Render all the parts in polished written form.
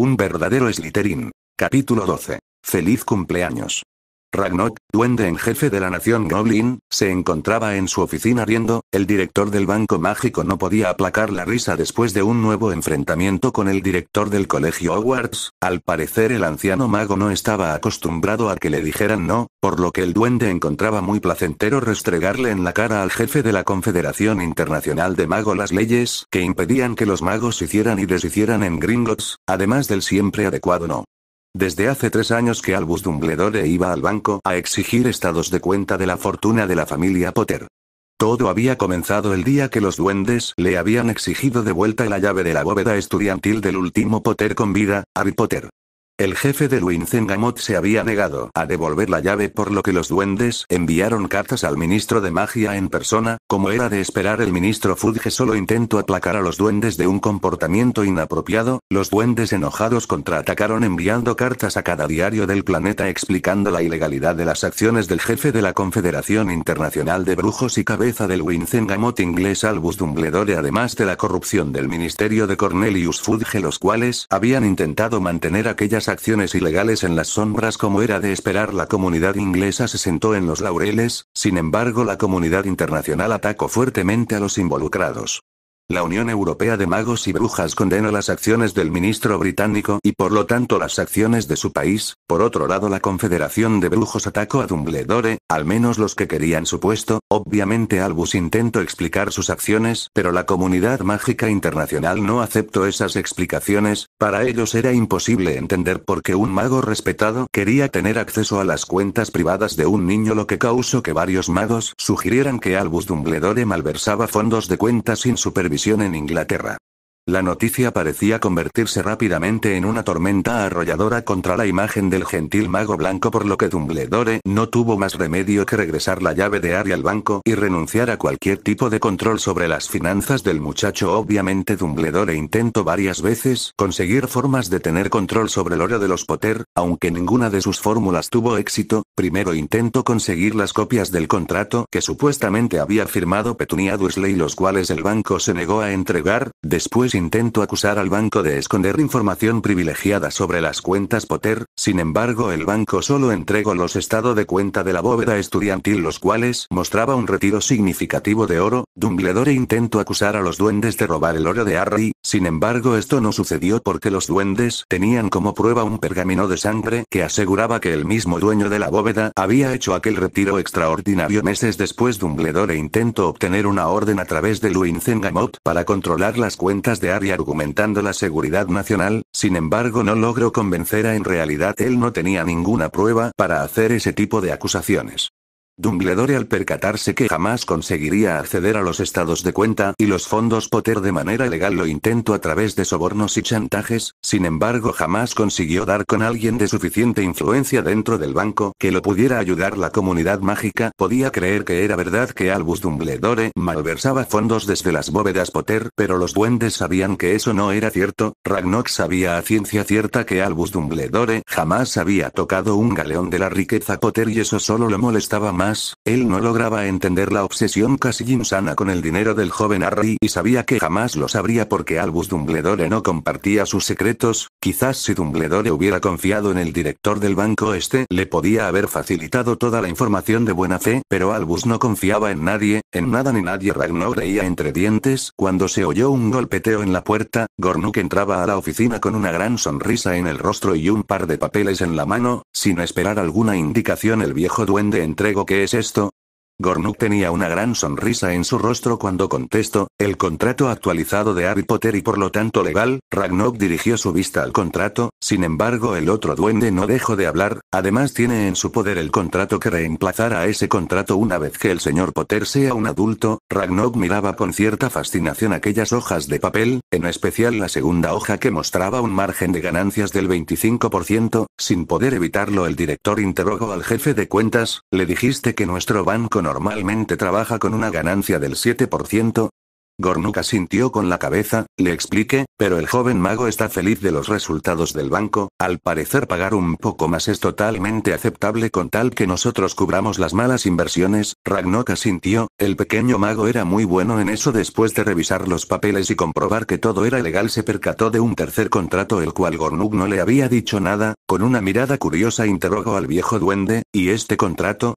Un verdadero Slytherin. Capítulo 12. Feliz cumpleaños. Ragnok, duende en jefe de la nación Goblin, se encontraba en su oficina riendo. El director del banco mágico no podía aplacar la risa después de un nuevo enfrentamiento con el director del colegio Hogwarts. Al parecer el anciano mago no estaba acostumbrado a que le dijeran no, por lo que el duende encontraba muy placentero restregarle en la cara al jefe de la Confederación Internacional de Magos las leyes que impedían que los magos hicieran y deshicieran en Gringotts, además del siempre adecuado no. Desde hace 3 años que Albus Dumbledore iba al banco a exigir estados de cuenta de la fortuna de la familia Potter. Todo había comenzado el día que los duendes le habían exigido de vuelta la llave de la bóveda estudiantil del último Potter con vida, Harry Potter. El jefe de Wizengamot se había negado a devolver la llave, por lo que los duendes enviaron cartas al ministro de magia en persona. Como era de esperar, el ministro Fudge solo intentó aplacar a los duendes de un comportamiento inapropiado. Los duendes enojados contraatacaron enviando cartas a cada diario del planeta explicando la ilegalidad de las acciones del jefe de la Confederación Internacional de Brujos y cabeza del Wizengamot inglés Albus Dumbledore, además de la corrupción del ministerio de Cornelius Fudge, los cuales habían intentado mantener aquellas acciones ilegales en las sombras. Como era de esperar, la comunidad inglesa se sentó en los laureles. Sin embargo, la comunidad internacional atacó fuertemente a los involucrados. La Unión Europea de Magos y Brujas condenó las acciones del ministro británico y por lo tanto las acciones de su país. Por otro lado, la Confederación de Brujos atacó a Dumbledore, al menos los que querían su puesto. Obviamente Albus intentó explicar sus acciones, pero la comunidad mágica internacional no aceptó esas explicaciones. Para ellos era imposible entender por qué un mago respetado quería tener acceso a las cuentas privadas de un niño, lo que causó que varios magos sugirieran que Albus Dumbledore malversaba fondos de cuentas sin supervisión en Inglaterra. La noticia parecía convertirse rápidamente en una tormenta arrolladora contra la imagen del gentil mago blanco, por lo que Dumbledore no tuvo más remedio que regresar la llave de Harry al banco y renunciar a cualquier tipo de control sobre las finanzas del muchacho. Obviamente Dumbledore intentó varias veces conseguir formas de tener control sobre el oro de los Potter, aunque ninguna de sus fórmulas tuvo éxito. Primero intentó conseguir las copias del contrato que supuestamente había firmado Petunia Dursley, los cuales el banco se negó a entregar. Después intentó acusar al banco de esconder información privilegiada sobre las cuentas Potter. Sin embargo, el banco solo entregó los estados de cuenta de la bóveda estudiantil, los cuales mostraba un retiro significativo de oro. Dumbledore intentó acusar a los duendes de robar el oro de Harry. Sin embargo, esto no sucedió porque los duendes tenían como prueba un pergamino de sangre que aseguraba que el mismo dueño de la bóveda había hecho aquel retiro extraordinario meses después. Dumbledore intentó obtener una orden a través de Wizengamot para controlar las cuentas de Harry, argumentando la seguridad nacional. Sin embargo, no logró convencer en realidad él no tenía ninguna prueba para hacer ese tipo de acusaciones. Dumbledore, al percatarse que jamás conseguiría acceder a los estados de cuenta y los fondos Potter de manera legal, lo intentó a través de sobornos y chantajes. Sin embargo, jamás consiguió dar con alguien de suficiente influencia dentro del banco que lo pudiera ayudar. La comunidad mágica podía creer que era verdad que Albus Dumbledore malversaba fondos desde las bóvedas Potter, pero los duendes sabían que eso no era cierto. Ragnok sabía a ciencia cierta que Albus Dumbledore jamás había tocado un galeón de la riqueza Potter y eso solo lo molestaba más. Él no lograba entender la obsesión casi insana con el dinero del joven Harry y sabía que jamás lo sabría porque Albus Dumbledore no compartía sus secretos. Quizás si Dumbledore hubiera confiado en el director del banco, le podía haber facilitado toda la información de buena fe, pero Albus no confiaba en nadie, en nada ni nadie. Ragnok reía entre dientes cuando se oyó un golpeteo en la puerta. Gornuk entraba a la oficina con una gran sonrisa en el rostro y un par de papeles en la mano. Sin esperar alguna indicación, el viejo duende entregó. ¿Qué es esto? Gornuk tenía una gran sonrisa en su rostro cuando contestó: el contrato actualizado de Harry Potter y por lo tanto legal. Ragnok dirigió su vista al contrato. Sin embargo, el otro duende no dejó de hablar. Además, tiene en su poder el contrato que reemplazará a ese contrato una vez que el señor Potter sea un adulto. Ragnok miraba con cierta fascinación aquellas hojas de papel, en especial la segunda hoja que mostraba un margen de ganancias del 25%. Sin poder evitarlo, el director interrogó al jefe de cuentas: ¿le dijiste que nuestro banco normalmente trabaja con una ganancia del 7%? Gornuk asintió con la cabeza. Le expliqué, pero el joven mago está feliz de los resultados del banco. Al parecer pagar un poco más es totalmente aceptable con tal que nosotros cubramos las malas inversiones. Ragnok asintió. El pequeño mago era muy bueno en eso. Después de revisar los papeles y comprobar que todo era legal, se percató de un tercer contrato el cual Gornuk no le había dicho nada. Con una mirada curiosa interrogó al viejo duende, ¿y este contrato?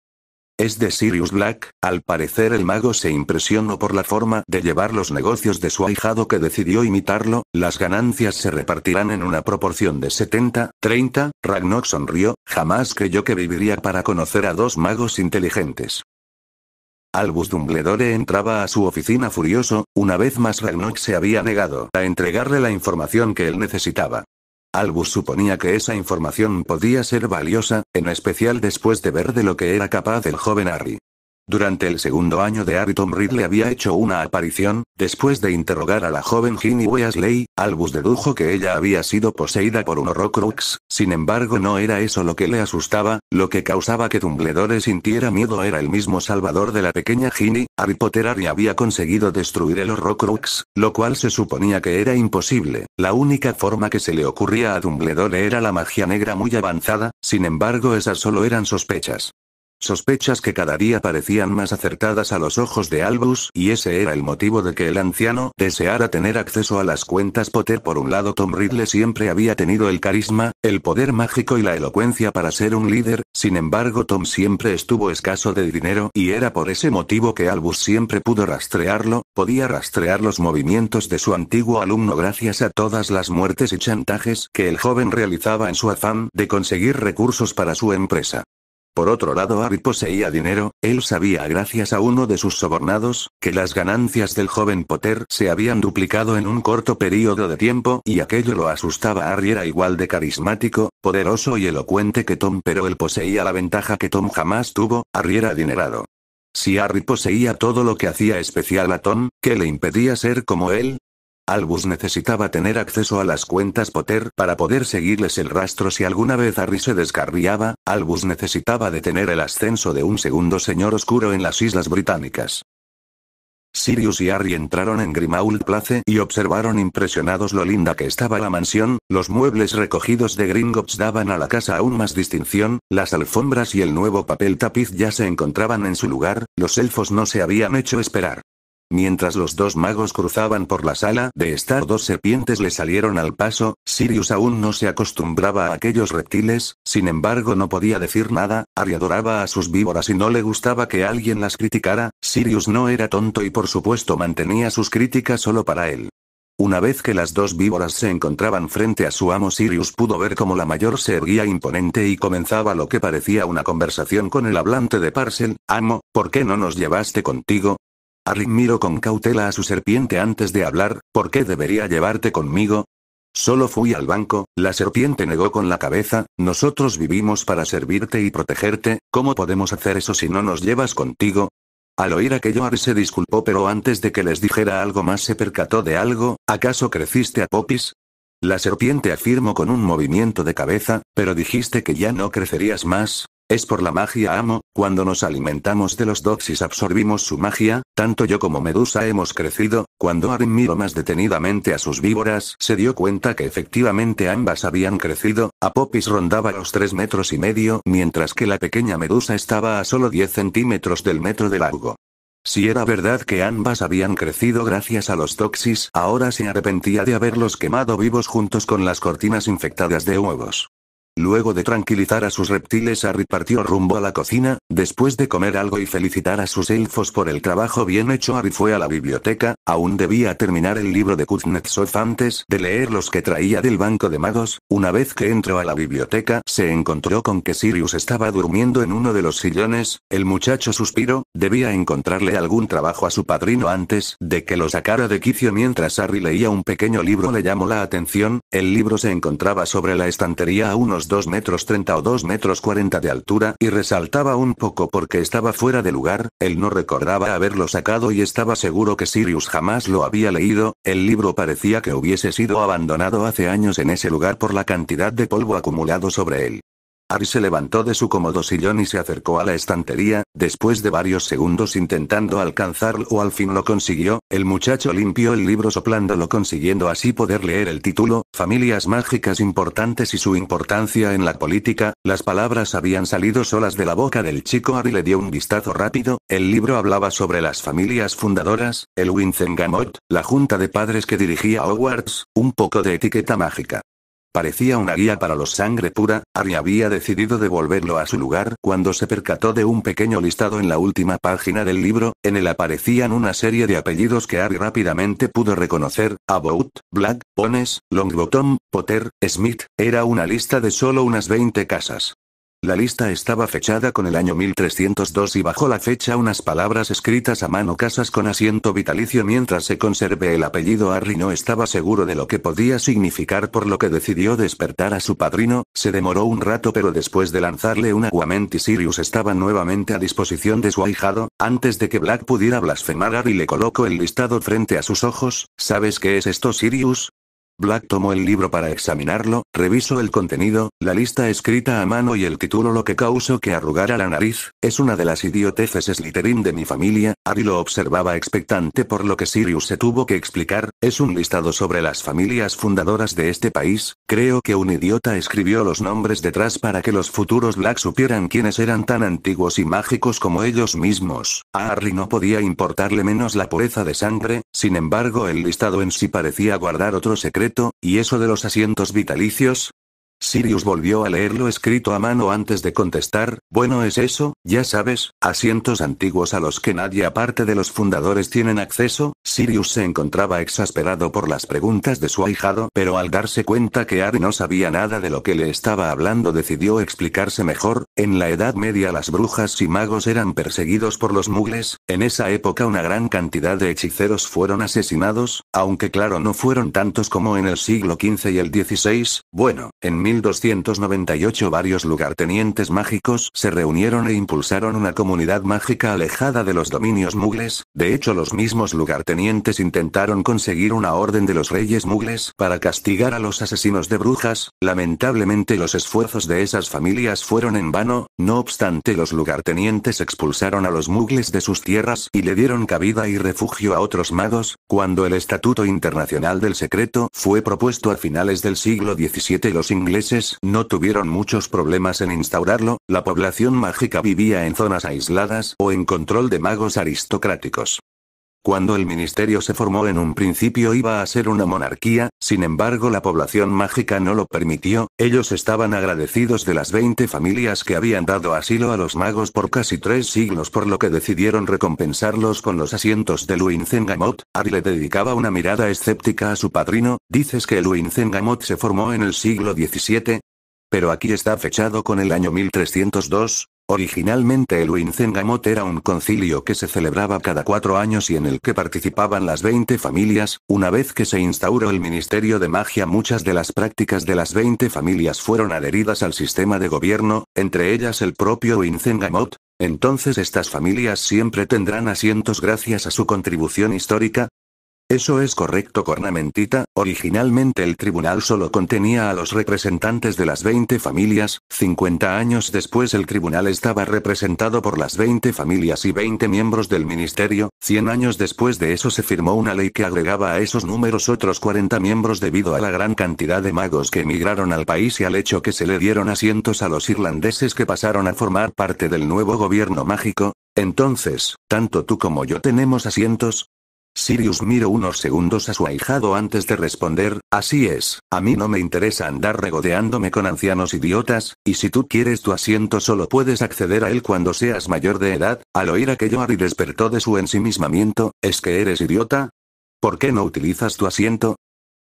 Es de Sirius Black. Al parecer el mago se impresionó por la forma de llevar los negocios de su ahijado que decidió imitarlo. Las ganancias se repartirán en una proporción de 70-30. Ragnok sonrió. Jamás creyó que viviría para conocer a dos magos inteligentes. Albus Dumbledore entraba a su oficina furioso. Una vez más Ragnok se había negado a entregarle la información que él necesitaba. Albus suponía que esa información podía ser valiosa, en especial después de ver de lo que era capaz el joven Harry. Durante el segundo año de Harry, Tom Riddle había hecho una aparición. Después de interrogar a la joven Ginny Weasley, Albus dedujo que ella había sido poseída por un Horcrux. Sin embargo, no era eso lo que le asustaba. Lo que causaba que Dumbledore sintiera miedo era el mismo salvador de la pequeña Ginny. Harry Potter había conseguido destruir el Horcrux, lo cual se suponía que era imposible. La única forma que se le ocurría a Dumbledore era la magia negra muy avanzada. Sin embargo, esas solo eran sospechas. Sospechas que cada día parecían más acertadas a los ojos de Albus, y ese era el motivo de que el anciano deseara tener acceso a las cuentas Potter. Por un lado, Tom Riddle siempre había tenido el carisma, el poder mágico y la elocuencia para ser un líder. Sin embargo, Tom siempre estuvo escaso de dinero, y era por ese motivo que Albus siempre pudo rastrearlo. Podía rastrear los movimientos de su antiguo alumno gracias a todas las muertes y chantajes que el joven realizaba en su afán de conseguir recursos para su empresa. Por otro lado, Harry poseía dinero. Él sabía gracias a uno de sus sobornados, que las ganancias del joven Potter se habían duplicado en un corto periodo de tiempo, y aquello lo asustaba. Harry era igual de carismático, poderoso y elocuente que Tom, pero él poseía la ventaja que Tom jamás tuvo: Harry era adinerado. Si Harry poseía todo lo que hacía especial a Tom, ¿qué le impedía ser como él? Albus necesitaba tener acceso a las cuentas Potter para poder seguirles el rastro si alguna vez Harry se descarriaba. Albus necesitaba detener el ascenso de un segundo señor oscuro en las Islas Británicas. Sirius y Harry entraron en Grimmauld Place y observaron impresionados lo linda que estaba la mansión. Los muebles recogidos de Gringotts daban a la casa aún más distinción. Las alfombras y el nuevo papel tapiz ya se encontraban en su lugar. Los elfos no se habían hecho esperar. Mientras los dos magos cruzaban por la sala de estar, dos serpientes le salieron al paso. Sirius aún no se acostumbraba a aquellos reptiles, sin embargo no podía decir nada. Harry adoraba a sus víboras y no le gustaba que alguien las criticara. Sirius no era tonto y por supuesto mantenía sus críticas solo para él. Una vez que las dos víboras se encontraban frente a su amo, Sirius pudo ver cómo la mayor se erguía imponente y comenzaba lo que parecía una conversación con el hablante de Parcel. «Amo, ¿por qué no nos llevaste contigo?» Harry miró con cautela a su serpiente antes de hablar. «¿Por qué debería llevarte conmigo?» «Solo fui al banco», la serpiente negó con la cabeza. «Nosotros vivimos para servirte y protegerte. ¿Cómo podemos hacer eso si no nos llevas contigo?» Al oír aquello, Harry se disculpó, pero antes de que les dijera algo más se percató de algo. «¿Acaso creciste a popis?» La serpiente afirmó con un movimiento de cabeza. «Pero dijiste que ya no crecerías más». «Es por la magia, amo. Cuando nos alimentamos de los Doxys absorbimos su magia. Tanto yo como Medusa hemos crecido». Cuando Harry miró más detenidamente a sus víboras, se dio cuenta que efectivamente ambas habían crecido. Apophis rondaba los 3,5 metros, mientras que la pequeña Medusa estaba a solo 10 centímetros del metro de largo. Si era verdad que ambas habían crecido gracias a los Doxys, ahora se arrepentía de haberlos quemado vivos juntos con las cortinas infectadas de huevos. Luego de tranquilizar a sus reptiles, Harry partió rumbo a la cocina. Después de comer algo y felicitar a sus elfos por el trabajo bien hecho, Harry fue a la biblioteca. Aún debía terminar el libro de Kuznetsov antes de leer los que traía del banco de magos. Una vez que entró a la biblioteca, se encontró con que Sirius estaba durmiendo en uno de los sillones. El muchacho suspiró. Debía encontrarle algún trabajo a su padrino antes de que lo sacara de quicio. Mientras Harry leía un pequeño libro, le llamó la atención. El libro se encontraba sobre la estantería a unos 2,30 metros o 2,40 metros de altura, y resaltaba un poco porque estaba fuera de lugar. Él no recordaba haberlo sacado y estaba seguro que Sirius jamás lo había leído. El libro parecía que hubiese sido abandonado hace años en ese lugar por la cantidad de polvo acumulado sobre él. Harry se levantó de su cómodo sillón y se acercó a la estantería. Después de varios segundos intentando alcanzarlo, al fin lo consiguió. El muchacho limpió el libro soplándolo, consiguiendo así poder leer el título, Familias mágicas importantes y su importancia en la política. Las palabras habían salido solas de la boca del chico. Harry le dio un vistazo rápido. El libro hablaba sobre las familias fundadoras, el Wizengamot, la junta de padres que dirigía Hogwarts, un poco de etiqueta mágica. Parecía una guía para los sangre pura. Harry había decidido devolverlo a su lugar cuando se percató de un pequeño listado en la última página del libro. En él aparecían una serie de apellidos que Harry rápidamente pudo reconocer: Abbott, Black, Bones, Longbottom, Potter, Smith. Era una lista de solo unas 20 casas. La lista estaba fechada con el año 1302 y bajo la fecha unas palabras escritas a mano: casas con asiento vitalicio. Mientras se conserve el apellido, Harry no estaba seguro de lo que podía significar, por lo que decidió despertar a su padrino. Se demoró un rato, pero después de lanzarle un aguamenti, Sirius estaba nuevamente a disposición de su ahijado. Antes de que Black pudiera blasfemar, Harry le colocó el listado frente a sus ojos. ¿Sabes qué es esto, Sirius? Black tomó el libro para examinarlo, revisó el contenido, la lista escrita a mano y el título, lo que causó que arrugara la nariz. Es una de las idioteces Slytherin de mi familia. Harry lo observaba expectante, por lo que Sirius se tuvo que explicar. Es un listado sobre las familias fundadoras de este país. Creo que un idiota escribió los nombres detrás para que los futuros Black supieran quiénes eran tan antiguos y mágicos como ellos mismos. A Harry no podía importarle menos la pureza de sangre. Sin embargo, el listado en sí parecía guardar otro secreto. ¿Y eso de los asientos vitalicios? Sirius volvió a leer lo escrito a mano antes de contestar. Bueno, es eso, ya sabes, asientos antiguos a los que nadie aparte de los fundadores tienen acceso. Sirius se encontraba exasperado por las preguntas de su ahijado, pero al darse cuenta que Harry no sabía nada de lo que le estaba hablando, decidió explicarse mejor. En la Edad Media las brujas y magos eran perseguidos por los mugles. En esa época una gran cantidad de hechiceros fueron asesinados, aunque claro, no fueron tantos como en el siglo XV y el XVI. Bueno, en 1298 varios lugartenientes mágicos se reunieron e impulsaron una comunidad mágica alejada de los dominios mugles. De hecho, los mismos lugartenientes intentaron conseguir una orden de los reyes mugles para castigar a los asesinos de brujas. Lamentablemente los esfuerzos de esas familias fueron en vano. No obstante, los lugartenientes expulsaron a los mugles de sus tierras y le dieron cabida y refugio a otros magos. Cuando el Estatuto Internacional del Secreto fue propuesto a finales del siglo XVII, los ingleses no tuvieron muchos problemas en instaurarlo. La población mágica vivía en zonas aisladas o en control de magos aristocráticos. Cuando el ministerio se formó, en un principio iba a ser una monarquía, sin embargo la población mágica no lo permitió. Ellos estaban agradecidos de las 20 familias que habían dado asilo a los magos por casi 3 siglos, por lo que decidieron recompensarlos con los asientos del Wizengamot. Harry le dedicaba una mirada escéptica a su padrino. ¿Dices que el Wizengamot se formó en el siglo XVII? Pero aquí está fechado con el año 1302. Originalmente el Wizengamot era un concilio que se celebraba cada 4 años y en el que participaban las 20 familias. Una vez que se instauró el Ministerio de Magia, muchas de las prácticas de las 20 familias fueron adheridas al sistema de gobierno, entre ellas el propio Wizengamot. Entonces estas familias siempre tendrán asientos gracias a su contribución histórica. Eso es correcto, cornamentita. Originalmente el tribunal solo contenía a los representantes de las 20 familias. 50 años después el tribunal estaba representado por las 20 familias y 20 miembros del ministerio. 100 años después de eso se firmó una ley que agregaba a esos números otros 40 miembros debido a la gran cantidad de magos que emigraron al país y al hecho que se le dieron asientos a los irlandeses que pasaron a formar parte del nuevo gobierno mágico. Entonces, ¿tanto tú como yo tenemos asientos? Sirius miró unos segundos a su ahijado antes de responder. Así es, a mí no me interesa andar regodeándome con ancianos idiotas, y si tú quieres tu asiento solo puedes acceder a él cuando seas mayor de edad. Al oír aquello, Harry despertó de su ensimismamiento. ¿Es que eres idiota? ¿Por qué no utilizas tu asiento?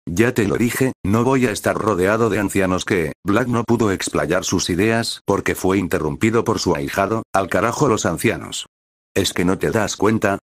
Ya te lo dije, no voy a estar rodeado de ancianos que... Black no pudo explayar sus ideas porque fue interrumpido por su ahijado. Al carajo los ancianos. ¿Es que no te das cuenta?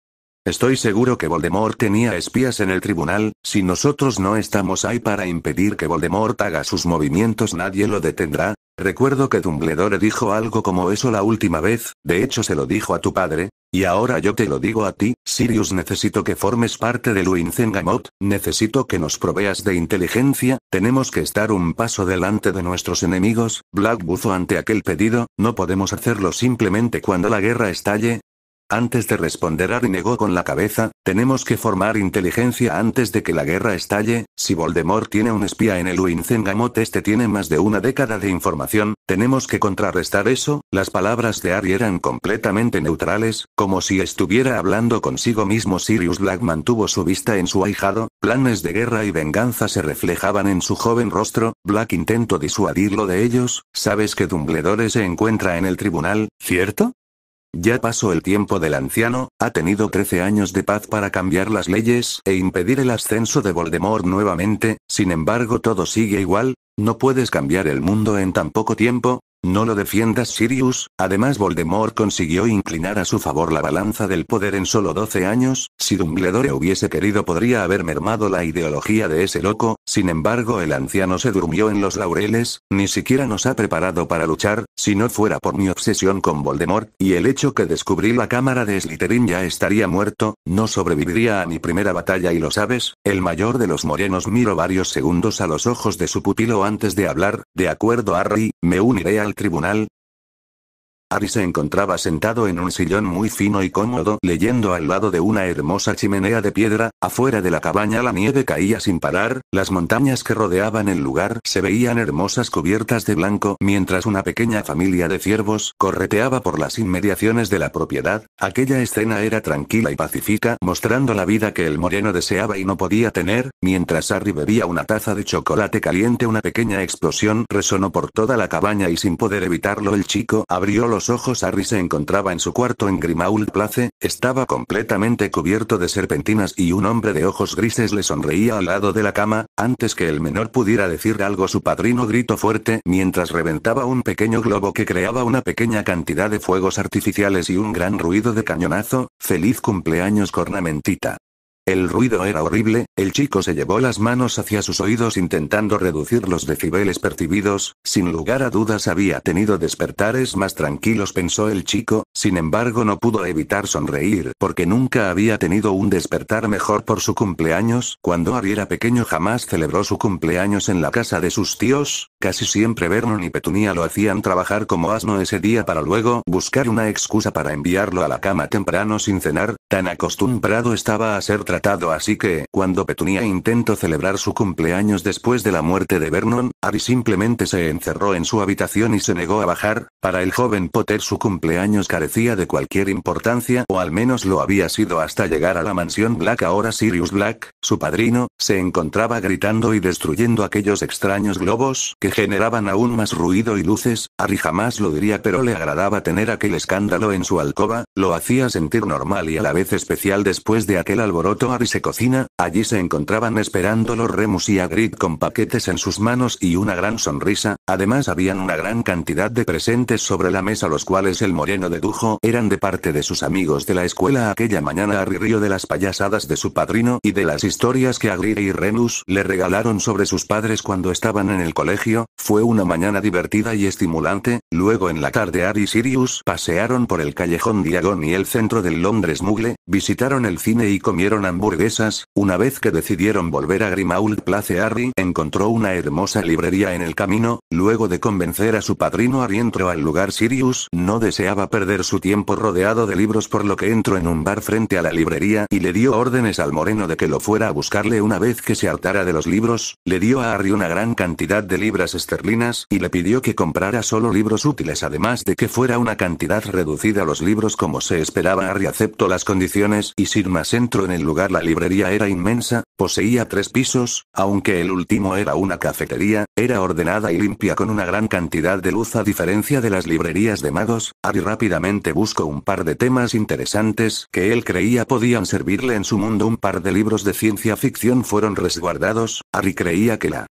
Estoy seguro que Voldemort tenía espías en el tribunal. Si nosotros no estamos ahí para impedir que Voldemort haga sus movimientos, nadie lo detendrá. Recuerdo que Dumbledore dijo algo como eso la última vez, de hecho se lo dijo a tu padre, y ahora yo te lo digo a ti, Sirius. Necesito que formes parte de Luinzengamot, necesito que nos proveas de inteligencia, tenemos que estar un paso delante de nuestros enemigos. Black buzó ante aquel pedido, no podemos hacerlo simplemente cuando la guerra estalle. Antes de responder, Harry negó con la cabeza, tenemos que formar inteligencia antes de que la guerra estalle. Si Voldemort tiene un espía en el Luinzengamot, este tiene más de una década de información, tenemos que contrarrestar eso. Las palabras de Harry eran completamente neutrales, como si estuviera hablando consigo mismo. Sirius Black mantuvo su vista en su ahijado, planes de guerra y venganza se reflejaban en su joven rostro. Black intentó disuadirlo de ellos, sabes que Dumbledore se encuentra en el tribunal, ¿cierto? Ya pasó el tiempo del anciano, ha tenido 13 años de paz para cambiar las leyes e impedir el ascenso de Voldemort nuevamente, sin embargo todo sigue igual, no puedes cambiar el mundo en tan poco tiempo. No lo defiendas, Sirius. Además, Voldemort consiguió inclinar a su favor la balanza del poder en solo 12 años, si Dumbledore hubiese querido podría haber mermado la ideología de ese loco. Sin embargo, el anciano se durmió en los laureles, ni siquiera nos ha preparado para luchar. Si no fuera por mi obsesión con Voldemort, y el hecho que descubrí la cámara de Slytherin, ya estaría muerto, no sobreviviría a mi primera batalla y lo sabes. El mayor de los morenos miró varios segundos a los ojos de su pupilo antes de hablar. De acuerdo, Harry, me uniré al tribunal. Harry se encontraba sentado en un sillón muy fino y cómodo, leyendo al lado de una hermosa chimenea de piedra. Afuera de la cabaña la nieve caía sin parar, las montañas que rodeaban el lugar se veían hermosas cubiertas de blanco, mientras una pequeña familia de ciervos correteaba por las inmediaciones de la propiedad. Aquella escena era tranquila y pacífica, mostrando la vida que el moreno deseaba y no podía tener. Mientras Harry bebía una taza de chocolate caliente, una pequeña explosión resonó por toda la cabaña y sin poder evitarlo el chico abrió los ojos. Harry se encontraba en su cuarto en Grimmauld Place, estaba completamente cubierto de serpentinas y un hombre de ojos grises le sonreía al lado de la cama. Antes que el menor pudiera decir algo, su padrino gritó fuerte mientras reventaba un pequeño globo que creaba una pequeña cantidad de fuegos artificiales y un gran ruido de cañonazo. ¡Feliz cumpleaños, cornamentita! El ruido era horrible, el chico se llevó las manos hacia sus oídos intentando reducir los decibeles percibidos. Sin lugar a dudas había tenido despertares más tranquilos, pensó el chico, sin embargo no pudo evitar sonreír porque nunca había tenido un despertar mejor por su cumpleaños. Cuando Harry era pequeño jamás celebró su cumpleaños en la casa de sus tíos, casi siempre Vernon y Petunia lo hacían trabajar como asno ese día para luego buscar una excusa para enviarlo a la cama temprano sin cenar. Tan acostumbrado estaba a ser tratado así que, cuando Petunia intentó celebrar su cumpleaños después de la muerte de Vernon, Harry simplemente se encerró en su habitación y se negó a bajar. Para el joven Potter su cumpleaños carecía de cualquier importancia, o al menos lo había sido hasta llegar a la mansión Black. Ahora Sirius Black, su padrino, se encontraba gritando y destruyendo aquellos extraños globos que generaban aún más ruido y luces. Harry jamás lo diría, pero le agradaba tener aquel escándalo en su alcoba, lo hacía sentir normal y a la vez especial. Después de aquel alboroto, Harry se cocina. Allí se encontraban esperándolo Remus y Hagrid con paquetes en sus manos y una gran sonrisa. Además habían una gran cantidad de presentes sobre la mesa, los cuales el moreno dedujo eran de parte de sus amigos de la escuela. Aquella mañana Harry rió de las payasadas de su padrino y de las historias que Hagrid y Remus le regalaron sobre sus padres cuando estaban en el colegio. Fue una mañana divertida y estimulante. Luego en la tarde Harry y Sirius pasearon por el callejón Diagon y el centro del Londres Mugle, visitaron el cine y comieron hamburguesas. Una vez que decidieron volver a Grimmauld Place, Harry encontró una hermosa librería en el camino. Luego de convencer a su padrino, Harry entró al lugar. Sirius no deseaba perder su tiempo rodeado de libros, por lo que entró en un bar frente a la librería y le dio órdenes al moreno de que lo fuera a buscarle. Una vez que se hartara de los libros, le dio a Harry una gran cantidad de libras esterlinas y le pidió que comprara solo libros útiles, además de que fuera una cantidad reducida los libros como se esperaba. Harry aceptó las condiciones y sin más entró en el lugar. La librería era inmensa, poseía 3 pisos, aunque el último era una cafetería, era ordenada y limpia con una gran cantidad de luz. A diferencia de las librerías de magos, Harry rápidamente buscó un par de temas interesantes que él creía podían servirle en su mundo. Un par de libros de ciencia ficción fueron resguardados. Harry creía que la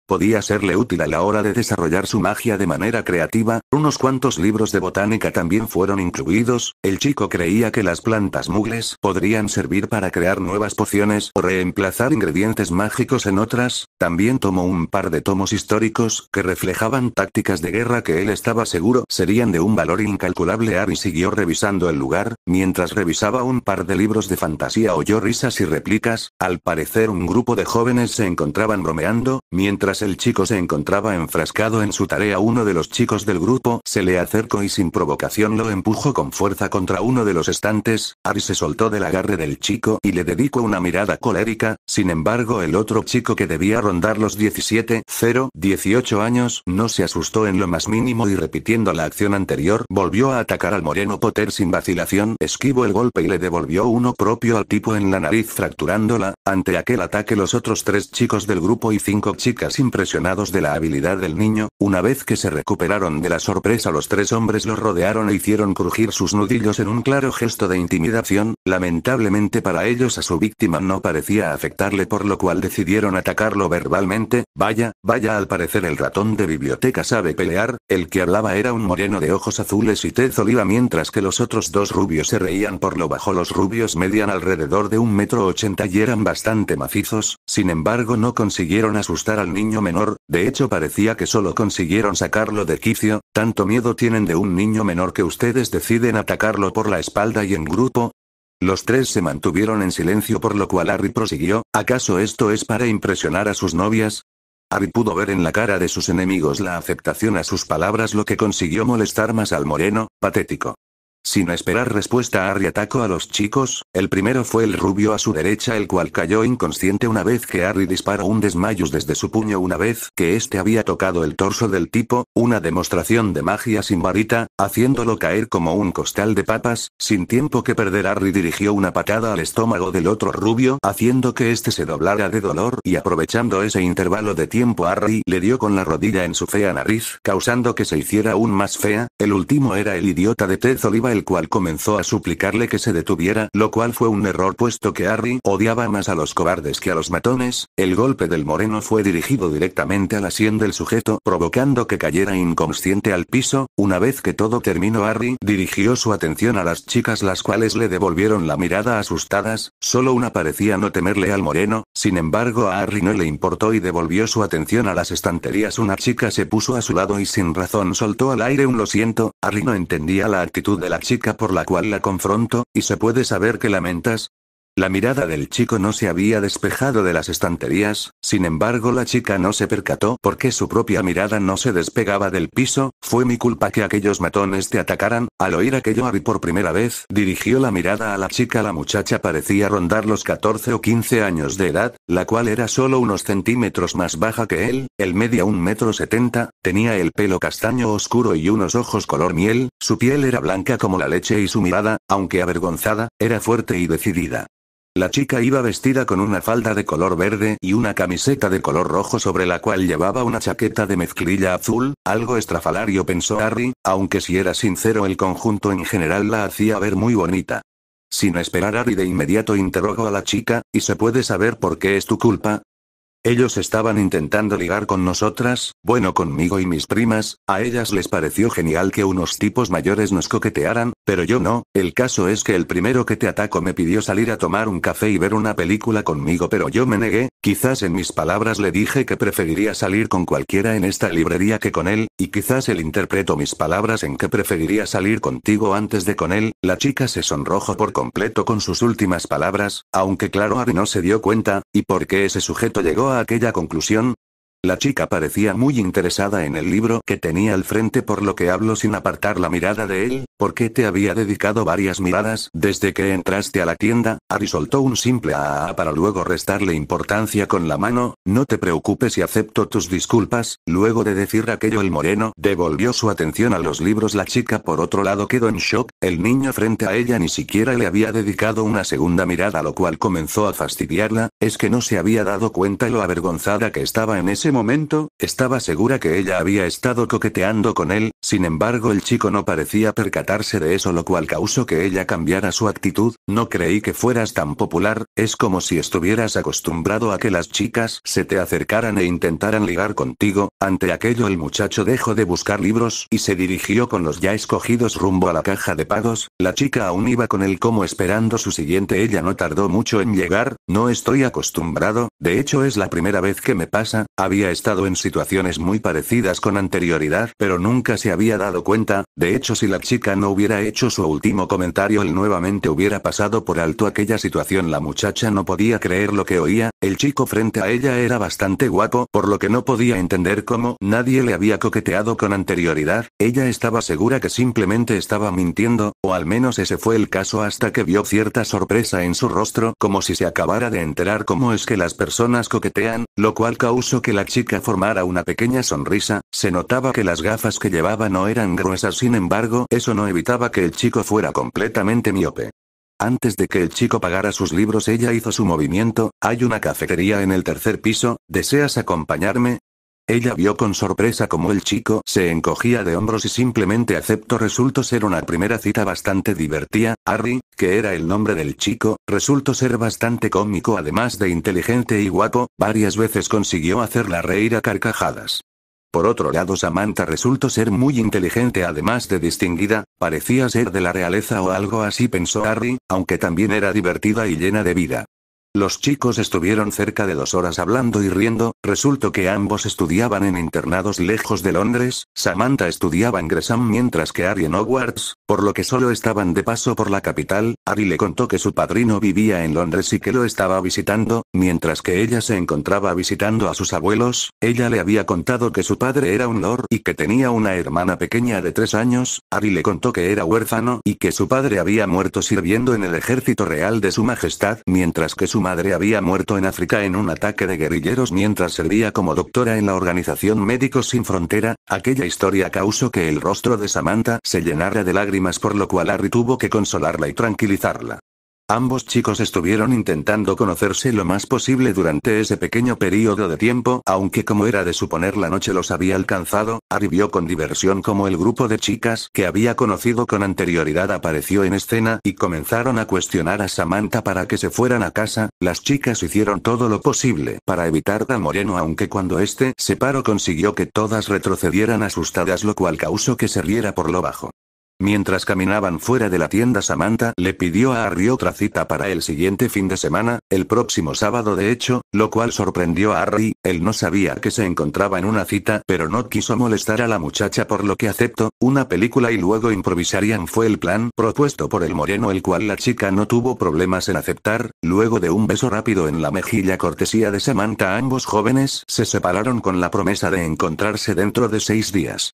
Podía serle útil a la hora de desarrollar su magia de manera creativa. Unos cuantos libros de botánica también fueron incluidos. El chico creía que las plantas mugles podrían servir para crear nuevas pociones o reemplazar ingredientes mágicos en otras. También tomó un par de tomos históricos que reflejaban tácticas de guerra que él estaba seguro serían de un valor incalculable. Harry siguió revisando el lugar. Mientras revisaba un par de libros de fantasía oyó risas y réplicas. Al parecer un grupo de jóvenes se encontraban bromeando. Mientras el chico se encontraba enfrascado en su tarea, uno de los chicos del grupo se le acercó y sin provocación lo empujó con fuerza contra uno de los estantes. Harry se soltó del agarre del chico y le dedicó una mirada colérica. Sin embargo, el otro chico, que debía rondar los 18 años, no se asustó en lo más mínimo y repitiendo la acción anterior, volvió a atacar al moreno Potter sin vacilación. Esquivó el golpe y le devolvió uno propio al tipo en la nariz, fracturándola. Ante aquel ataque, los otros 3 chicos del grupo y 5 chicas, impresionados de la habilidad del niño, una vez que se recuperaron de la sorpresa, los 3 hombres los rodearon e hicieron crujir sus nudillos en un claro gesto de intimidación. Lamentablemente para ellos, a su víctima no parecía afectarle, por lo cual decidieron atacarlo verbalmente. Vaya, al parecer el ratón de biblioteca sabe pelear. El que hablaba era un moreno de ojos azules y tez oliva, mientras que los otros 2 rubios se reían por lo bajo. Los rubios medían alrededor de 1,80 m y eran bastante macizos. Sin embargo, no consiguieron asustar al niño menor. De hecho, parecía que solo consiguieron sacarlo de quicio. ¿Tanto miedo tienen de un niño menor que ustedes deciden atacarlo por la espalda y en grupo? Los 3 se mantuvieron en silencio, por lo cual Harry prosiguió: ¿acaso esto es para impresionar a sus novias? Harry pudo ver en la cara de sus enemigos la aceptación a sus palabras, lo que consiguió molestar más al moreno. Patético. Sin esperar respuesta, Harry atacó a los chicos. El primero fue el rubio a su derecha, el cual cayó inconsciente una vez que Harry disparó un desmayos desde su puño. Una vez que este había tocado el torso del tipo, una demostración de magia sin varita, haciéndolo caer como un costal de papas. Sin tiempo que perder, Harry dirigió una patada al estómago del otro rubio, haciendo que este se doblara de dolor, y aprovechando ese intervalo de tiempo, Harry le dio con la rodilla en su fea nariz, causando que se hiciera aún más fea. El último era el idiota de tez oliva, el cual comenzó a suplicarle que se detuviera, lo cual fue un error puesto que Harry odiaba más a los cobardes que a los matones. El golpe del moreno fue dirigido directamente a la sien del sujeto, provocando que cayera inconsciente al piso. Una vez que todo terminó, Harry dirigió su atención a las chicas, las cuales le devolvieron la mirada asustadas. Solo una parecía no temerle al moreno. Sin embargo, a Harry no le importó y devolvió su atención a las estanterías. Una chica se puso a su lado y sin razón soltó al aire un "lo siento". Harry no entendía la actitud de la chica, por la cual la confrontó. ¿Y se puede saber qué lamentas? La mirada del chico no se había despejado de las estanterías. Sin embargo, la chica no se percató porque su propia mirada no se despegaba del piso. Fue mi culpa que aquellos matones te atacaran. Al oír aquello, Harry por primera vez dirigió la mirada a la chica. La muchacha parecía rondar los 14 o 15 años de edad, la cual era solo unos centímetros más baja que él. Él medía 1,70 m, tenía el pelo castaño oscuro y unos ojos color miel. Su piel era blanca como la leche y su mirada, aunque avergonzada, era fuerte y decidida. La chica iba vestida con una falda de color verde y una camiseta de color rojo sobre la cual llevaba una chaqueta de mezclilla azul. Algo estrafalario, pensó Harry, aunque si era sincero, el conjunto en general la hacía ver muy bonita. Sin esperar, Harry de inmediato interrogó a la chica: ¿y se puede saber por qué es tu culpa? Ellos estaban intentando ligar con nosotras, bueno, conmigo y mis primas. A ellas les pareció genial que unos tipos mayores nos coquetearan, pero yo no. El caso es que el primero que te atacó me pidió salir a tomar un café y ver una película conmigo, pero yo me negué. Quizás en mis palabras le dije que preferiría salir con cualquiera en esta librería que con él, y quizás él interpretó mis palabras en que preferiría salir contigo antes de con él. La chica se sonrojó por completo con sus últimas palabras, aunque claro, Harry no se dio cuenta. ¿Y por qué ese sujeto llegó a aquella conclusión? La chica parecía muy interesada en el libro que tenía al frente, por lo que habló sin apartar la mirada de él. ¿Por qué te había dedicado varias miradas desde que entraste a la tienda? Harry soltó un simple "ah" para luego restarle importancia con la mano. No te preocupes y acepto tus disculpas. Luego de decir aquello, el moreno devolvió su atención a los libros. La chica por otro lado quedó en shock. El niño frente a ella ni siquiera le había dedicado una segunda mirada, lo cual comenzó a fastidiarla. Es que no se había dado cuenta lo avergonzada que estaba en ese ese momento, estaba segura que ella había estado coqueteando con él, sin embargo el chico no parecía percatarse de eso, lo cual causó que ella cambiara su actitud. No creí que fueras tan popular, es como si estuvieras acostumbrado a que las chicas se te acercaran e intentaran ligar contigo. Ante aquello el muchacho dejó de buscar libros y se dirigió con los ya escogidos rumbo a la caja de pagos. La chica aún iba con él como esperando su siguiente. Ella no tardó mucho en llegar. No estoy acostumbrado, de hecho es la primera vez que me pasa. Había estado en situaciones muy parecidas con anterioridad, pero nunca se había dado cuenta. De hecho, si la chica no hubiera hecho su último comentario, él nuevamente hubiera pasado por alto aquella situación. La muchacha no podía creer lo que oía. El chico frente a ella era bastante guapo, por lo que no podía entender cómo nadie le había coqueteado con anterioridad. Ella estaba segura que simplemente estaba mintiendo, o al menos ese fue el caso, hasta que vio cierta sorpresa en su rostro, como si se acabara de enterar cómo es que las personas coquetean, lo cual causó que la chica formara una pequeña sonrisa. Se notaba que las gafas que llevaba no eran gruesas, sin embargo, eso no evitaba que el chico fuera completamente miope. Antes de que el chico pagara sus libros, ella hizo su movimiento. Hay una cafetería en el tercer piso, ¿deseas acompañarme? Ella vio con sorpresa cómo el chico se encogía de hombros y simplemente aceptó. Resultó ser una primera cita bastante divertida. Harry, que era el nombre del chico, resultó ser bastante cómico, además de inteligente y guapo. Varias veces consiguió hacerla reír a carcajadas. Por otro lado, Samantha resultó ser muy inteligente, además de distinguida. Parecía ser de la realeza o algo así, pensó Harry, aunque también era divertida y llena de vida. Los chicos estuvieron cerca de 2 horas hablando y riendo. Resultó que ambos estudiaban en internados lejos de Londres. Samantha estudiaba en Gresham mientras que Harry en Hogwarts, por lo que solo estaban de paso por la capital. Harry le contó que su padrino vivía en Londres y que lo estaba visitando, mientras que ella se encontraba visitando a sus abuelos. Ella le había contado que su padre era un lord y que tenía una hermana pequeña de 3 años. Harry le contó que era huérfano y que su padre había muerto sirviendo en el ejército real de su majestad, mientras que su madre había muerto en África en un ataque de guerrilleros mientras servía como doctora en la organización Médicos Sin Frontera. Aquella historia causó que el rostro de Samantha se llenara de lágrimas, por lo cual Harry tuvo que consolarla y tranquilizarla. Ambos chicos estuvieron intentando conocerse lo más posible durante ese pequeño periodo de tiempo, aunque como era de suponer la noche los había alcanzado. Harry vio con diversión cómo el grupo de chicas que había conocido con anterioridad apareció en escena y comenzaron a cuestionar a Samantha para que se fueran a casa. Las chicas hicieron todo lo posible para evitar al moreno, aunque cuando este se paró consiguió que todas retrocedieran asustadas, lo cual causó que se riera por lo bajo. Mientras caminaban fuera de la tienda, Samantha le pidió a Harry otra cita para el siguiente fin de semana, el próximo sábado de hecho, lo cual sorprendió a Harry. Él no sabía que se encontraba en una cita, pero no quiso molestar a la muchacha, por lo que aceptó una película y luego improvisarían. Fue el plan propuesto por el moreno, el cual la chica no tuvo problemas en aceptar. Luego de un beso rápido en la mejilla cortesía de Samantha, ambos jóvenes se separaron con la promesa de encontrarse dentro de 6 días.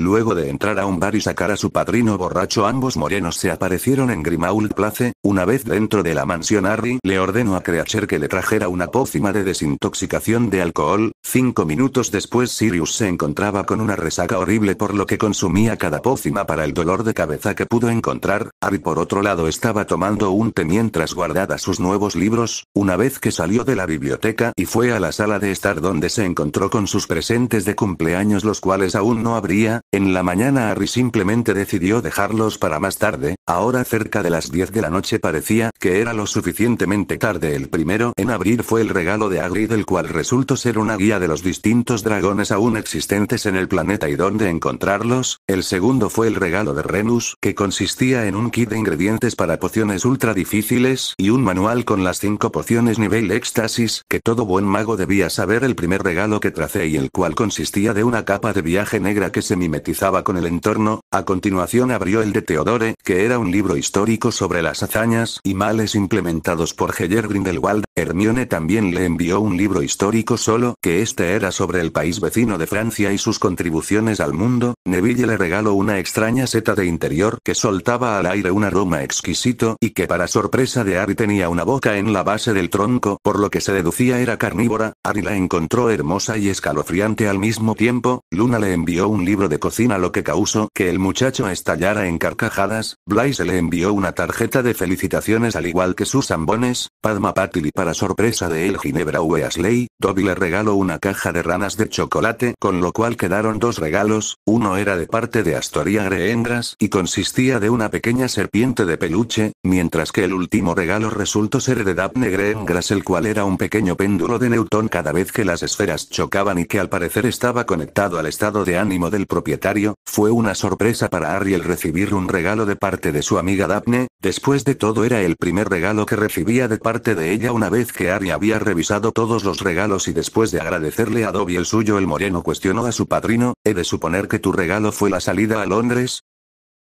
Luego de entrar a un bar y sacar a su padrino borracho, ambos morenos se aparecieron en Grimmauld Place. Una vez dentro de la mansión, Harry le ordenó a Creature que le trajera una pócima de desintoxicación de alcohol. 5 minutos después, Sirius se encontraba con una resaca horrible, por lo que consumía cada pócima para el dolor de cabeza que pudo encontrar. Harry, por otro lado, estaba tomando un té mientras guardaba sus nuevos libros. Una vez que salió de la biblioteca y fue a la sala de estar, donde se encontró con sus presentes de cumpleaños, los cuales aún no abría. En la mañana Harry simplemente decidió dejarlos para más tarde. Ahora, cerca de las 10 de la noche, parecía que era lo suficientemente tarde. El primero en abrir fue el regalo de Hagrid, el cual resultó ser una guía de los distintos dragones aún existentes en el planeta y dónde encontrarlos. El segundo fue el regalo de Remus, que consistía en un kit de ingredientes para pociones ultra difíciles y un manual con las 5 pociones nivel éxtasis, que todo buen mago debía saber. El primer regalo que tracé, y el cual consistía de una capa de viaje negra que se mimetizaba con el entorno. A continuación abrió el de Theodore, que era un libro histórico sobre las hazañas y males implementados por Heller Grindelwald. Hermione también le envió un libro histórico, solo que este era sobre el país vecino de Francia y sus contribuciones al mundo. Neville le regaló una extraña seta de interior que soltaba al aire un aroma exquisito y que, para sorpresa de Harry, tenía una boca en la base del tronco, por lo que se deducía era carnívora. Harry la encontró hermosa y escalofriante al mismo tiempo. Luna le envió un libro de cocina, lo que causó que el el muchacho estallara en carcajadas, Blaise le envió una tarjeta de felicitaciones al igual que Susan Bones, Padma Patil y para sorpresa de él Ginebra Weasley, Dobby le regaló una caja de ranas de chocolate con lo cual quedaron dos regalos, uno era de parte de Astoria Greengrass y consistía de una pequeña serpiente de peluche, mientras que el último regalo resultó ser de Daphne Greengrass el cual era un pequeño péndulo de Newton cada vez que las esferas chocaban y que al parecer estaba conectado al estado de ánimo del propietario. Fue una sorpresa para Harry el recibir un regalo de parte de su amiga Daphne, después de todo era el primer regalo que recibía de parte de ella una vez que Harry había revisado todos los regalos y después de agradecerle a Dobby el suyo el moreno cuestionó a su padrino, ¿he de suponer que tu regalo fue la salida a Londres?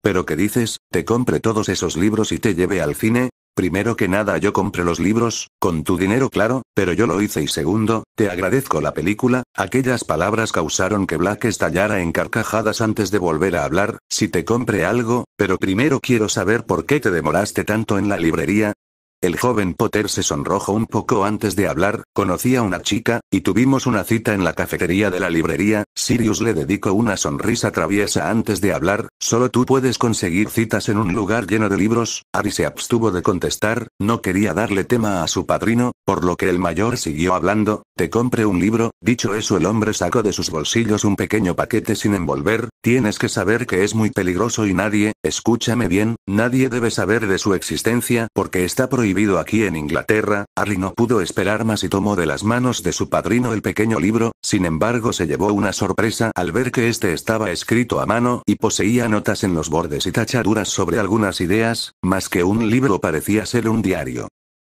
¿Pero qué dices? ¿Te compré todos esos libros y te llevé al cine? Primero que nada yo compré los libros, con tu dinero claro, pero yo lo hice y segundo, te agradezco la película. Aquellas palabras causaron que Black estallara en carcajadas antes de volver a hablar, si te compré algo, pero primero quiero saber por qué te demoraste tanto en la librería. El joven Potter se sonrojó un poco antes de hablar, conocí a una chica, y tuvimos una cita en la cafetería de la librería. Sirius le dedicó una sonrisa traviesa antes de hablar, solo tú puedes conseguir citas en un lugar lleno de libros. Harry se abstuvo de contestar, no quería darle tema a su padrino, por lo que el mayor siguió hablando, te compré un libro. Dicho eso el hombre sacó de sus bolsillos un pequeño paquete sin envolver, tienes que saber que es muy peligroso y nadie, escúchame bien, nadie debe saber de su existencia porque está prohibido aquí en Inglaterra. Harry no pudo esperar más y tomó de las manos de su padrino el pequeño libro, sin embargo se llevó una sorpresa al ver que este estaba escrito a mano y poseía notas en los bordes y tachaduras sobre algunas ideas, más que un libro parecía ser un diario.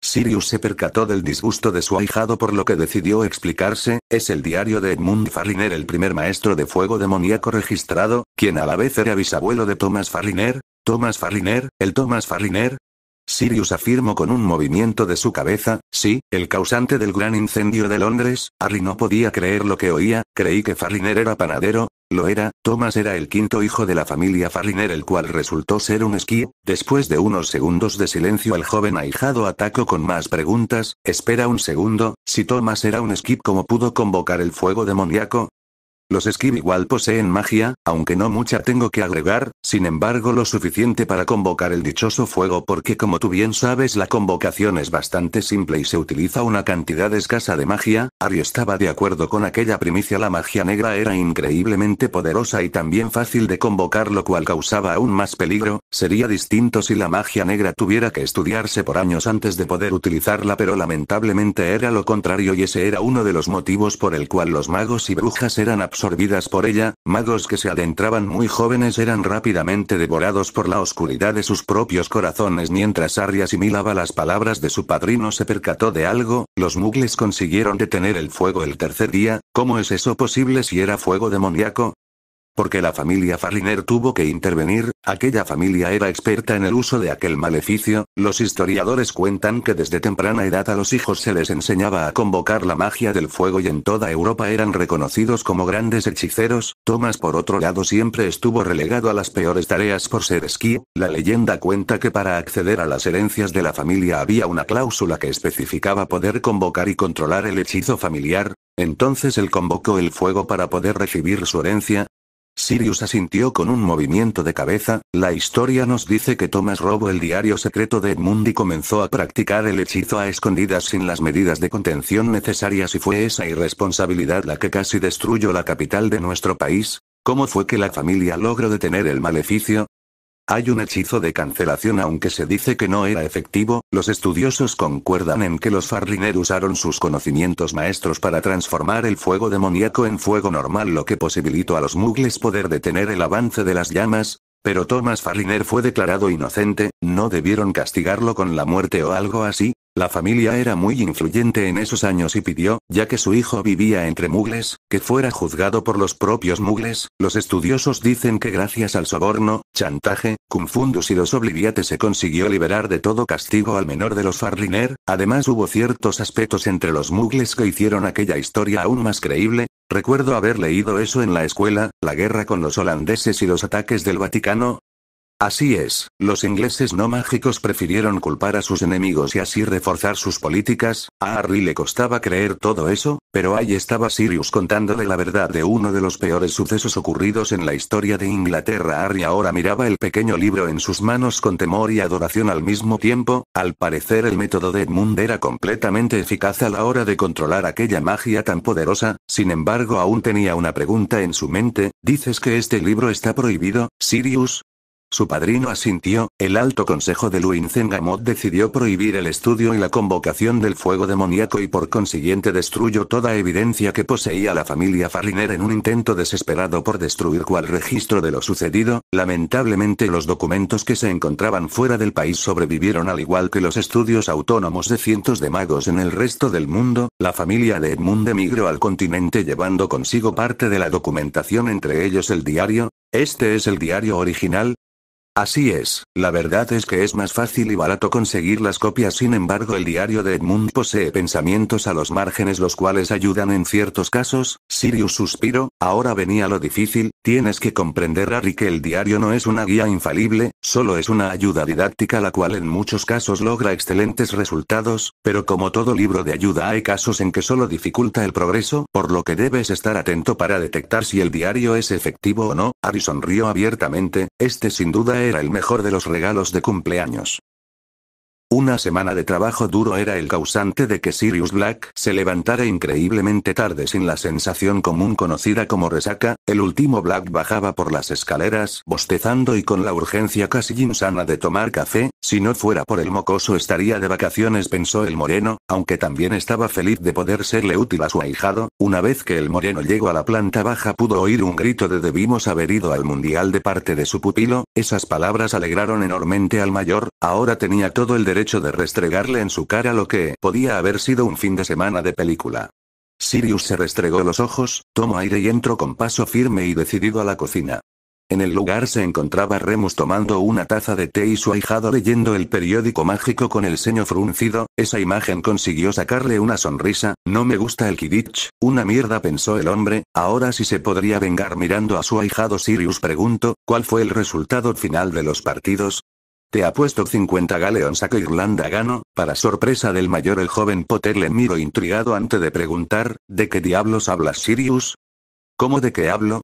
Sirius se percató del disgusto de su ahijado por lo que decidió explicarse, es el diario de Edmund Farliner el primer maestro de fuego demoníaco registrado, quien a la vez era bisabuelo de Thomas Farliner. ¿Thomas Farliner? ¿El Thomas Farliner? Sirius afirmó con un movimiento de su cabeza, sí, el causante del gran incendio de Londres. Harry no podía creer lo que oía, creí que Farliner era panadero. Lo era, Thomas era el quinto hijo de la familia Farliner el cual resultó ser un esquí. Después de unos segundos de silencio el joven ahijado atacó con más preguntas, espera un segundo, si Thomas era un esquí ¿cómo pudo convocar el fuego demoníaco? Los Skib igual poseen magia, aunque no mucha tengo que agregar, sin embargo lo suficiente para convocar el dichoso fuego porque como tú bien sabes la convocación es bastante simple y se utiliza una cantidad escasa de magia. Harry estaba de acuerdo con aquella primicia, la magia negra era increíblemente poderosa y también fácil de convocar lo cual causaba aún más peligro. Sería distinto si la magia negra tuviera que estudiarse por años antes de poder utilizarla pero lamentablemente era lo contrario y ese era uno de los motivos por el cual los magos y brujas eran absorbidas por ella. Magos que se adentraban muy jóvenes eran rápidamente devorados por la oscuridad de sus propios corazones. Mientras Harry asimilaba las palabras de su padrino se percató de algo, los mugles consiguieron detener el fuego el tercer día. ¿Cómo es eso posible si era fuego demoníaco? Porque la familia Farliner tuvo que intervenir, aquella familia era experta en el uso de aquel maleficio. Los historiadores cuentan que desde temprana edad a los hijos se les enseñaba a convocar la magia del fuego y en toda Europa eran reconocidos como grandes hechiceros. Thomas por otro lado siempre estuvo relegado a las peores tareas por ser esquí. La leyenda cuenta que para acceder a las herencias de la familia había una cláusula que especificaba poder convocar y controlar el hechizo familiar. Entonces él convocó el fuego para poder recibir su herencia. Sirius asintió con un movimiento de cabeza. La historia nos dice que Thomas robó el diario secreto de Edmund y comenzó a practicar el hechizo a escondidas sin las medidas de contención necesarias y fue esa irresponsabilidad la que casi destruyó la capital de nuestro país. ¿Cómo fue que la familia logró detener el maleficio? Hay un hechizo de cancelación aunque se dice que no era efectivo. Los estudiosos concuerdan en que los Farliner usaron sus conocimientos maestros para transformar el fuego demoníaco en fuego normal, lo que posibilitó a los mugles poder detener el avance de las llamas. Pero Thomas Farliner fue declarado inocente, ¿no debieron castigarlo con la muerte o algo así? La familia era muy influyente en esos años y pidió, ya que su hijo vivía entre mugles, que fuera juzgado por los propios mugles. Los estudiosos dicen que gracias al soborno, chantaje, confundus y los obliviates se consiguió liberar de todo castigo al menor de los Farliner. Además hubo ciertos aspectos entre los mugles que hicieron aquella historia aún más creíble. Recuerdo haber leído eso en la escuela, la guerra con los holandeses y los ataques del Vaticano. Así es, los ingleses no mágicos prefirieron culpar a sus enemigos y así reforzar sus políticas. A Harry le costaba creer todo eso, pero ahí estaba Sirius contándole la verdad de uno de los peores sucesos ocurridos en la historia de Inglaterra. Harry ahora miraba el pequeño libro en sus manos con temor y adoración al mismo tiempo. Al parecer el método de Edmund era completamente eficaz a la hora de controlar aquella magia tan poderosa. Sin embargo, aún tenía una pregunta en su mente. ¿Dices que este libro está prohibido, Sirius? Su padrino asintió. El Alto Consejo de Luin-Zengamot decidió prohibir el estudio y la convocación del fuego demoníaco y por consiguiente destruyó toda evidencia que poseía la familia Farriner en un intento desesperado por destruir cual registro de lo sucedido. Lamentablemente los documentos que se encontraban fuera del país sobrevivieron al igual que los estudios autónomos de cientos de magos en el resto del mundo. La familia de Edmund emigró al continente llevando consigo parte de la documentación, entre ellos el diario. ¿Este es el diario original? Así es, la verdad es que es más fácil y barato conseguir las copias. Sin embargo, el diario de Edmund posee pensamientos a los márgenes los cuales ayudan en ciertos casos. Sirius suspiró. Ahora venía lo difícil. Tienes que comprender, Harry, que el diario no es una guía infalible, solo es una ayuda didáctica la cual en muchos casos logra excelentes resultados, pero como todo libro de ayuda hay casos en que solo dificulta el progreso, por lo que debes estar atento para detectar si el diario es efectivo o no. Harry sonrió abiertamente. Este sin duda era el mejor de los regalos de cumpleaños. Una semana de trabajo duro era el causante de que Sirius Black se levantara increíblemente tarde sin la sensación común conocida como resaca. El último Black bajaba por las escaleras bostezando y con la urgencia casi insana de tomar café. Si no fuera por el mocoso estaría de vacaciones, pensó el moreno, aunque también estaba feliz de poder serle útil a su ahijado. Una vez que el moreno llegó a la planta baja pudo oír un grito de debimos haber ido al mundial de parte de su pupilo. Esas palabras alegraron enormemente al mayor. Ahora tenía todo el derecho de restregarle en su cara lo que podía haber sido un fin de semana de película. Sirius se restregó los ojos, tomó aire y entró con paso firme y decidido a la cocina. En el lugar se encontraba Remus tomando una taza de té y su ahijado leyendo el periódico mágico con el ceño fruncido. Esa imagen consiguió sacarle una sonrisa. No me gusta el Quidditch, una mierda, pensó el hombre. Ahora sí se podría vengar. Mirando a su ahijado, Sirius preguntó, ¿cuál fue el resultado final de los partidos? Te apuesto 50 galeons a que Irlanda ganó. Para sorpresa del mayor, el joven Potter le miró intrigado antes de preguntar, ¿de qué diablos hablas, Sirius? ¿Cómo de qué hablo?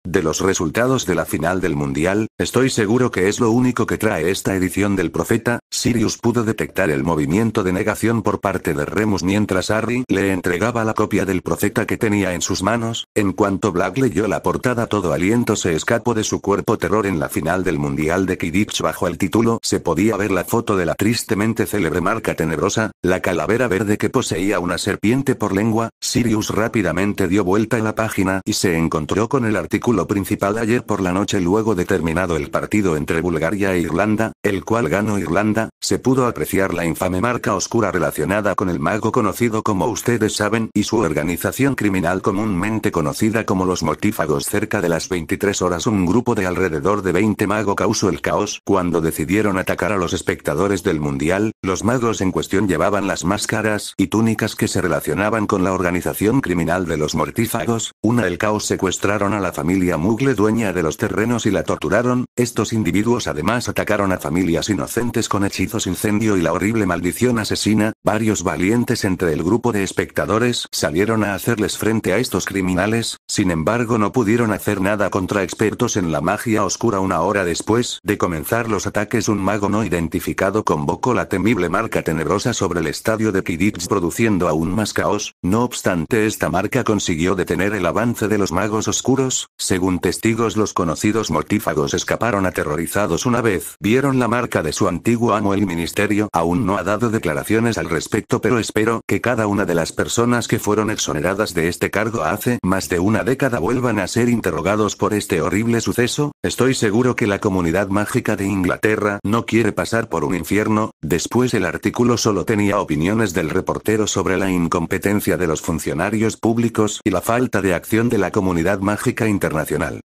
De los resultados de la final del mundial. Estoy seguro que es lo único que trae esta edición del Profeta. Sirius pudo detectar el movimiento de negación por parte de Remus mientras Harry le entregaba la copia del Profeta que tenía en sus manos. En cuanto Black leyó la portada, todo aliento se escapó de su cuerpo. Terror en la final del mundial de Quidditch. Bajo el título se podía ver la foto de la tristemente célebre marca tenebrosa, la calavera verde que poseía una serpiente por lengua. Sirius rápidamente dio vuelta a la página y se encontró con el artículo principal. Ayer por la noche, luego de terminado el partido entre Bulgaria e Irlanda, el cual ganó Irlanda, se pudo apreciar la infame marca oscura relacionada con el mago conocido como ustedes saben y su organización criminal comúnmente conocida como los Mortífagos. Cerca de las 23 horas un grupo de alrededor de 20 magos causó el caos cuando decidieron atacar a los espectadores del mundial. Los magos en cuestión llevaban las máscaras y túnicas que se relacionaban con la organización criminal de los Mortífagos. El caos secuestraron a la familia Muggle dueña de los terrenos y la torturaron. Estos individuos además atacaron a familias inocentes con hechizos, incendio y la horrible maldición asesina. Varios valientes entre el grupo de espectadores salieron a hacerles frente a estos criminales. Sin embargo, no pudieron hacer nada contra expertos en la magia oscura. Una hora después de comenzar los ataques, un mago no identificado convocó la temible marca tenebrosa sobre el estadio de Quidditch, produciendo aún más caos. No obstante, esta marca consiguió detener el avance de los magos oscuros. Según testigos, los conocidos mortífagos escaparon aterrorizados una vez vieron la marca de su antiguo amo. El ministerio aún no ha dado declaraciones al respecto, pero espero que cada una de las personas que fueron exoneradas de este cargo hace más de una década vuelvan a ser interrogados por este horrible suceso. Estoy seguro que la comunidad mágica de Inglaterra no quiere pasar por un infierno. Después, el artículo solo tenía opiniones del reportero sobre la incompetencia de los funcionarios públicos y la falta de acción de la comunidad mágica internacional.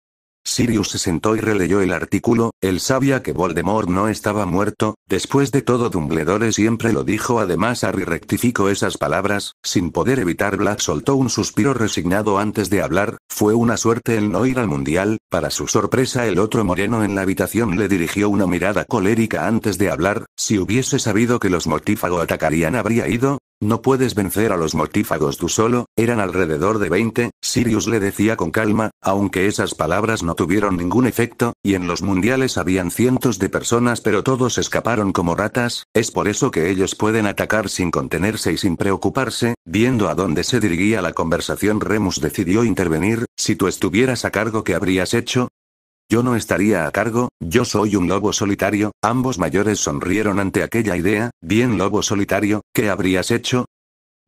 Sirius se sentó y releyó el artículo. Él sabía que Voldemort no estaba muerto. Después de todo, Dumbledore siempre lo dijo. Además, Harry rectificó esas palabras. Sin poder evitar, Black soltó un suspiro resignado antes de hablar. Fue una suerte el no ir al mundial. Para su sorpresa, el otro moreno en la habitación le dirigió una mirada colérica antes de hablar. Si hubiese sabido que los mortífagos atacarían, habría ido. No puedes vencer a los mortífagos tú solo. Eran alrededor de 20, Sirius le decía con calma, aunque esas palabras no tuvieron ningún efecto, y en los mundiales habían cientos de personas pero todos escaparon como ratas. Es por eso que ellos pueden atacar sin contenerse y sin preocuparse. Viendo a dónde se dirigía la conversación, Remus decidió intervenir. Si tú estuvieras a cargo, ¿qué habrías hecho? Yo no estaría a cargo, yo soy un lobo solitario. Ambos mayores sonrieron ante aquella idea. Bien, lobo solitario, ¿qué habrías hecho?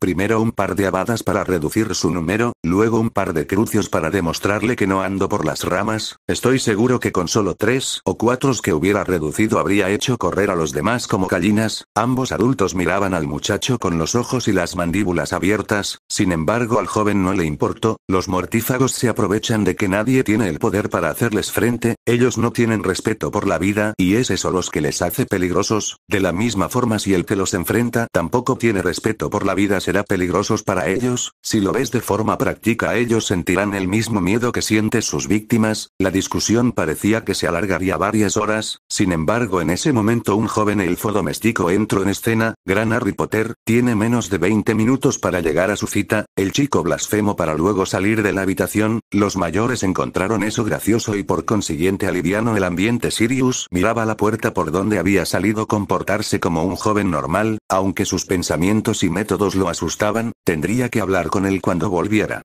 Primero un par de habadas para reducir su número, luego un par de crucios para demostrarle que no ando por las ramas. Estoy seguro que con solo 3 o 4 que hubiera reducido habría hecho correr a los demás como gallinas. Ambos adultos miraban al muchacho con los ojos y las mandíbulas abiertas. Sin embargo, al joven no le importó. Los mortífagos se aprovechan de que nadie tiene el poder para hacerles frente. Ellos no tienen respeto por la vida y es eso los que les hace peligrosos. De la misma forma, si el que los enfrenta tampoco tiene respeto por la vida, será peligrosos para ellos. Si lo ves de forma práctica, ellos sentirán el mismo miedo que sienten sus víctimas. La discusión parecía que se alargaría varias horas. Sin embargo, en ese momento un joven elfo doméstico entró en escena. Gran Harry Potter tiene menos de 20 minutos para llegar a su cita. El chico blasfemó para luego salir de la habitación. Los mayores encontraron eso gracioso y por consiguiente aliviano el ambiente. Sirius miraba la puerta por donde había salido, comportarse como un joven normal, aunque sus pensamientos y métodos lo asustaban. Tendría que hablar con él cuando volviera.